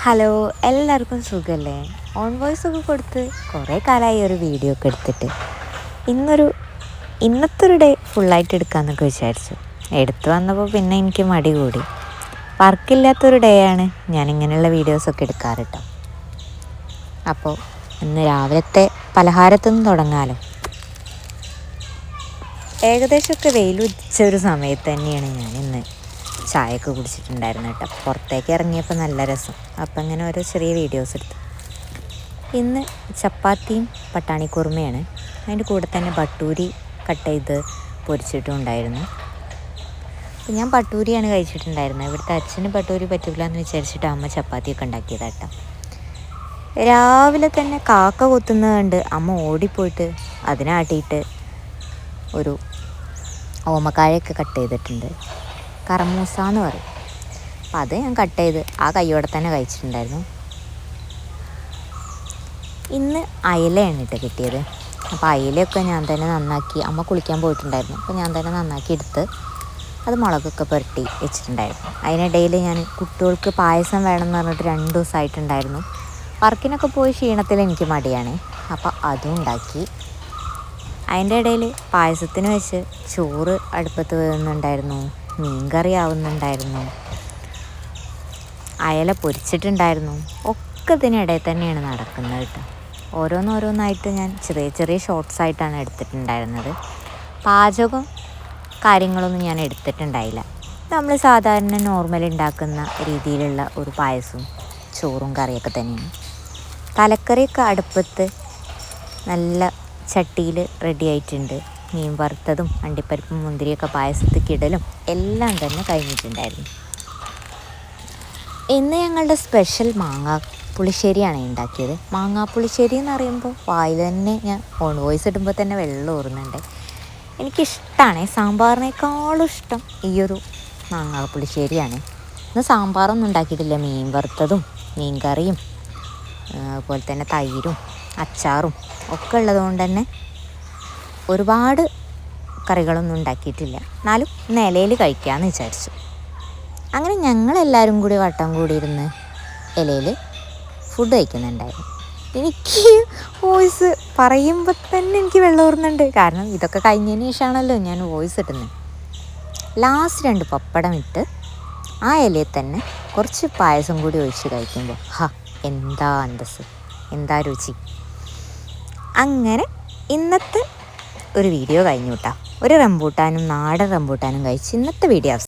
Hello, എല്ലാവർക്കും സുഖമല്ലേ? On voice ഒക്കെ കൊടുത്ത് കുറേ കാലമായി ഒരു വീഡിയോ ഒക്കെ എടുത്തിട്ട് ഇന്നത്തെ ഒരു ഡേ ഫുള്ളായിട്ട് എടുക്കാമെന്നൊക്കെ വിചാരിച്ചു. എടുത്തു വന്നപ്പോൾ പിന്നെ എനിക്ക് മടി കൂടി. വർക്കില്ലാത്തൊരു ഡേ ആണ് ഞാനിങ്ങനെയുള്ള വീഡിയോസൊക്കെ എടുക്കാറ് കേട്ടോ. അപ്പോൾ ഇന്ന് രാവിലത്തെ പലഹാരത്തു നിന്ന് തുടങ്ങാമല്ലോ. ഏകദേശമൊക്കെ വെയിലുദിച്ച ഒരു സമയത്ത് തന്നെയാണ് ഞാനിന്ന് ചായയൊക്കെ കുടിച്ചിട്ടുണ്ടായിരുന്നു കേട്ടോ. പുറത്തേക്ക് ഇറങ്ങിയപ്പോൾ നല്ല രസം. അപ്പം ഇങ്ങനെ ഓരോ ചെറിയ വീഡിയോസ് എടുത്തു. ഇന്ന് ചപ്പാത്തിയും പട്ടാണിക്കുറുമയാണ്. അതിൻ്റെ കൂടെ തന്നെ ബട്ടൂരി കട്ട് ചെയ്ത് പൊരിച്ചിട്ടും ഉണ്ടായിരുന്നു. അപ്പം ഞാൻ ബട്ടൂരിയാണ് കഴിച്ചിട്ടുണ്ടായിരുന്നത്. ഇവിടുത്തെ അച്ഛന് ബട്ടൂരി പറ്റില്ല എന്ന് വിചാരിച്ചിട്ട് അമ്മ ചപ്പാത്തിയൊക്കെ ഉണ്ടാക്കിയതാണ് കേട്ടോ. രാവിലെ തന്നെ കാക്ക കൊത്തുന്നത് കണ്ട് അമ്മ ഓടിപ്പോയിട്ട് അതിനാട്ടിയിട്ട് ഒരു ഓമക്കായൊക്കെ കട്ട് ചെയ്തിട്ടുണ്ട്. കറമൂസ എന്ന് പറയും. അപ്പം അത് ഞാൻ കട്ട് ചെയ്ത് ആ കയ്യോടെ തന്നെ കഴിച്ചിട്ടുണ്ടായിരുന്നു. ഇന്ന് അയലയാണ് കേട്ടോ കിട്ടിയത്. അപ്പോൾ അയലയൊക്കെ ഞാൻ തന്നെ നന്നാക്കി, അമ്മ കുളിക്കാൻ പോയിട്ടുണ്ടായിരുന്നു. അപ്പോൾ ഞാൻ തന്നെ നന്നാക്കി എടുത്ത് അത് മുളകൊക്കെ പുരട്ടി വെച്ചിട്ടുണ്ടായിരുന്നു. അതിനിടയിൽ ഞാൻ കുട്ടികൾക്ക് പായസം വേണമെന്ന് പറഞ്ഞിട്ട് 2 ദിവസമായിട്ടുണ്ടായിരുന്നു. വർക്കിനൊക്കെ പോയി ക്ഷീണത്തിൽ എനിക്ക് മടിയാണ്. അപ്പോൾ അതും ഉണ്ടാക്കി. അതിൻ്റെ ഇടയിൽ പായസത്തിന് വെച്ച് ചോറ് അടുപ്പത്ത് വേവുന്നുണ്ടായിരുന്നു, മീൻകറി ആവുന്നുണ്ടായിരുന്നു, അയല പൊരിച്ചിട്ടുണ്ടായിരുന്നു. ഒക്കെ ഇതിനിടയിൽ തന്നെയാണ് നടക്കുന്നത് കേട്ടോ. ഓരോന്നോരോന്നായിട്ട് ഞാൻ ചെറിയ ചെറിയ ഷോർട്സ് ആയിട്ടാണ് എടുത്തിട്ടുണ്ടായിരുന്നത്. പാചകം കാര്യങ്ങളൊന്നും ഞാൻ എടുത്തിട്ടുണ്ടായില്ല. നമ്മൾ സാധാരണ നോർമൽ ഉണ്ടാക്കുന്ന രീതിയിലുള്ള ഒരു പായസവും ചോറും കറിയൊക്കെ തന്നെയാണ്. തലക്കറിയൊക്കെ അടുപ്പത്ത് നല്ല ചട്ടിയിൽ റെഡി ആയിട്ടുണ്ട്. മീൻ വറുത്തതും അണ്ടിപ്പരിപ്പും മുന്തിരിയൊക്കെ പായസത്തേക്ക് ഇടലും എല്ലാം തന്നെ കഴിഞ്ഞിട്ടുണ്ടായിരുന്നു. ഇന്ന് ഞങ്ങളുടെ സ്പെഷ്യൽ മാങ്ങാപ്പുളിശ്ശേരിയാണ് ഉണ്ടാക്കിയത്. മാങ്ങാപ്പുളിശ്ശേരി എന്ന് പറയുമ്പോൾ വായിൽ തന്നെ ഞാൻ ഓൺ വോയിസ് ഇടുമ്പോൾ തന്നെ വെള്ളം ഊറുന്നുണ്ട്. എനിക്കിഷ്ടമാണ്. സാമ്പാറിനേക്കാളും ഇഷ്ടം ഈയൊരു മാങ്ങാപ്പുളിശ്ശേരിയാണ്. ഇന്ന് സാമ്പാറൊന്നും ഉണ്ടാക്കിയിട്ടില്ല. മീൻ വറുത്തതും മീൻ കറിയും അതുപോലെ തന്നെ തൈരും അച്ചാറും ഒക്കെ ഉള്ളതുകൊണ്ട് തന്നെ ഒരുപാട് കറികളൊന്നും ഉണ്ടാക്കിയിട്ടില്ല. എന്നാലും ഇലയിൽ കഴിക്കാമെന്ന് വിചാരിച്ചു. അങ്ങനെ ഞങ്ങളെല്ലാവരും കൂടി വട്ടം കൂടിയിരുന്ന് ഇലയിൽ ഫുഡ് കഴിക്കുന്നുണ്ടായിരുന്നു. എനിക്ക് വോയിസ് പറയുമ്പോൾ തന്നെ എനിക്ക് വെള്ളം ഊറുന്നുണ്ട്. കാരണം ഇതൊക്കെ കഴിഞ്ഞതിന് ശേഷമാണല്ലോ ഞാൻ വോയിസ് ഇടുന്നത്. ലാസ്റ്റ് 2 പപ്പടം ഇട്ട് ആ ഇലയിൽ തന്നെ കുറച്ച് പായസം കൂടി ഒഴിച്ച് കഴിക്കുമ്പോൾ എന്താ അന്തസ്, എന്താ രുചി. അങ്ങനെ ഇന്നത്തെ ഒരു വീഡിയോ കഴിഞ്ഞു കേട്ടോ. ഒരു റംബൂട്ടാനും നാടൻ റംബൂട്ടാനും കഴിച്ച് ഇന്നത്തെ വീഡിയോ